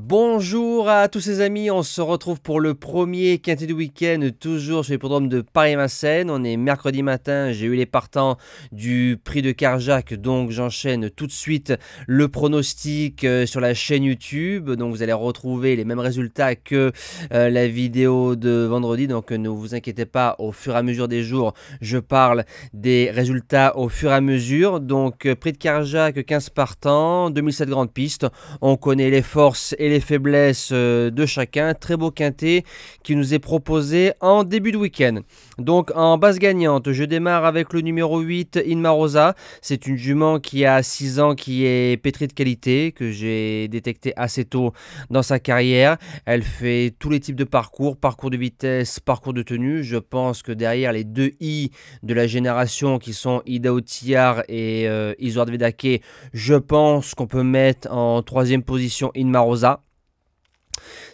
Bonjour à tous ces amis, on se retrouve pour le premier quintet du week-end, toujours sur l'hippodrome de Paris-Vincennes. On est mercredi matin, j'ai eu les partants du prix de Carjac, donc j'enchaîne tout de suite le pronostic sur la chaîne YouTube. Donc vous allez retrouver les mêmes résultats que la vidéo de vendredi, donc ne vous inquiétez pas, au fur et à mesure des jours, je parle des résultats au fur et à mesure. Donc prix de Carjac, 15 partants, 2007 grandes pistes, on connaît les forces et les faiblesses de chacun. Très beau quintet qui nous est proposé en début de week-end. Donc en base gagnante, je démarre avec le numéro 8, Inmarosa. C'est une jument qui a 6 ans, qui est pétrie de qualité, que j'ai détecté assez tôt dans sa carrière. Elle fait tous les types de parcours, parcours de vitesse, parcours de tenue. Je pense que derrière les deux I de la génération qui sont Ida Otillard et Isoard Vedake, je pense qu'on peut mettre en troisième position Inmarosa.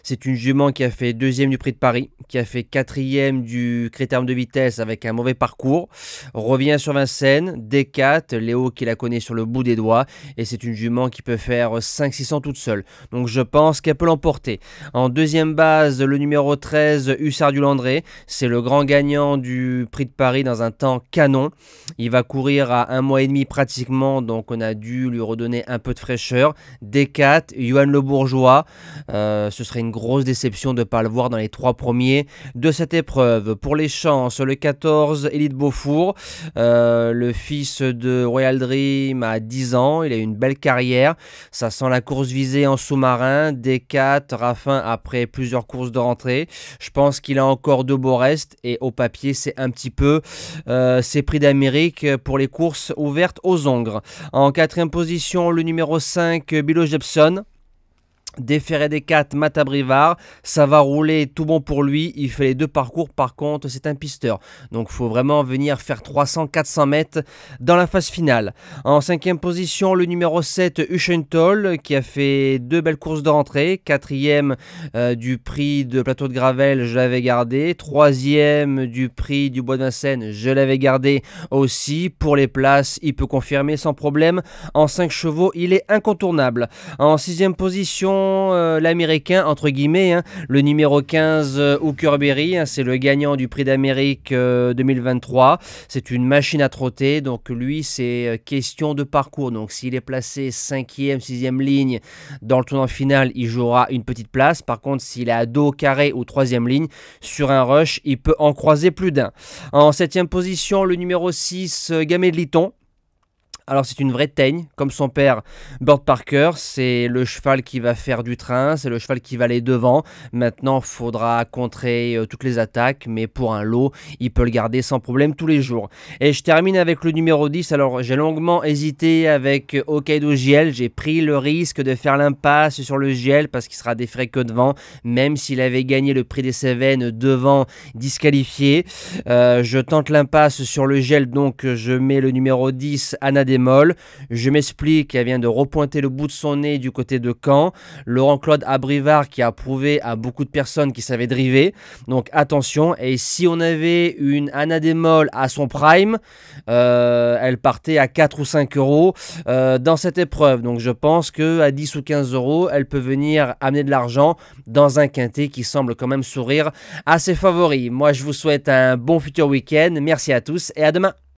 C'est une jument qui a fait deuxième du prix de Paris, qui a fait quatrième du critérium de vitesse avec un mauvais parcours. Revient sur Vincennes, D4, Léo qui la connaît sur le bout des doigts. Et c'est une jument qui peut faire 500-600 toute seule. Donc je pense qu'elle peut l'emporter. En deuxième base, le numéro 13, Hussard du Landré. C'est le grand gagnant du prix de Paris dans un temps canon. Il va courir à 1 mois et demi pratiquement, donc on a dû lui redonner un peu de fraîcheur. D4, Johan Le Bourgeois. Ce serait une grosse déception de ne pas le voir dans les 3 premiers de cette épreuve. Pour les chances, le 14, Élite Beaufour, le fils de Royal Dream à 10 ans, il a eu une belle carrière, ça sent la course visée en sous-marin, D4, Raffin après plusieurs courses de rentrée. Je pense qu'il a encore de beaux restes et au papier c'est un petit peu ses prix d'Amérique pour les courses ouvertes aux ongres. En quatrième position, le numéro 5, Bilo Jepson. Déféré des 4, Matabrivard, ça va rouler, tout bon pour lui, il fait les deux parcours, par contre c'est un pisteur, donc il faut vraiment venir faire 300-400 mètres dans la phase finale. En cinquième position, le numéro 7, Uschenthal, qui a fait 2 belles courses de rentrée, quatrième du prix de Plateau de Gravel, je l'avais gardé, troisième du prix du Bois de Vincennes, je l'avais gardé aussi. Pour les places, il peut confirmer sans problème, en 5 chevaux, il est incontournable. En sixième position, l'américain entre guillemets, le numéro 15, Hookerberry, c'est le gagnant du prix d'Amérique 2023. C'est une machine à trotter, donc lui c'est question de parcours, donc s'il est placé 5e, 6e ligne dans le tournoi final, il jouera une petite place. Par contre s'il est à dos carré ou 3e ligne sur un rush, il peut en croiser plus d'un. En 7e position, le numéro 6, Gamay de Liton. Alors c'est une vraie teigne, comme son père Bird Parker, c'est le cheval qui va faire du train, c'est le cheval qui va aller devant. Maintenant il faudra contrer toutes les attaques, mais pour un lot, il peut le garder sans problème tous les jours. Et je termine avec le numéro 10, alors j'ai longuement hésité avec Hokkaido JL, j'ai pris le risque de faire l'impasse sur le JL parce qu'il sera déféré que devant, même s'il avait gagné le prix des Cévennes devant, disqualifié. Je tente l'impasse sur le JL, donc je mets le numéro 10, Anna Molle. Je m'explique, elle vient de repointer le bout de son nez du côté de Caen. Laurent-Claude Abrivard qui a prouvé à beaucoup de personnes qui savaient driver. Donc attention, et si on avait une Anna Molle à son prime, elle partait à 4 ou 5 euros dans cette épreuve. Donc je pense qu'à 10 ou 15 euros, elle peut venir amener de l'argent dans un quintet qui semble quand même sourire à ses favoris. Moi je vous souhaite un bon futur week-end. Merci à tous et à demain.